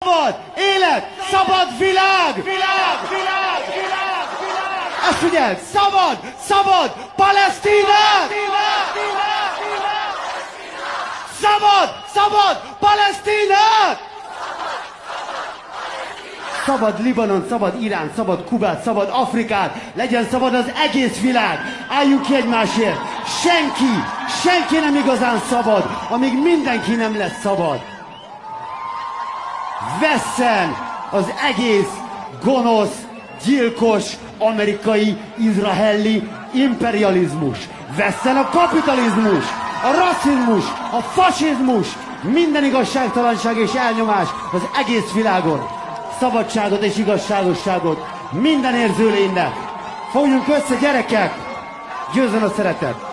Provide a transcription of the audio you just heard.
Szabad élet, szabad világ! Világ! Ezt figyeld! Szabad Palesztina! Szabad Palesztina! Szabad Libanon, szabad Irán, szabad Kubát, szabad Afrikát, legyen szabad az egész világ! Álljunk ki egymásért! Senki nem igazán szabad, amíg mindenki nem lesz szabad! Vesszen az egész gonosz, gyilkos, amerikai, izraeli imperializmus! Vesszen a kapitalizmus, a rasszizmus, a fasizmus, minden igazságtalanság és elnyomás az egész világon! Szabadságot és igazságosságot minden érző lénynek! Fogjunk össze, gyerekek! Győzzön a szeretet!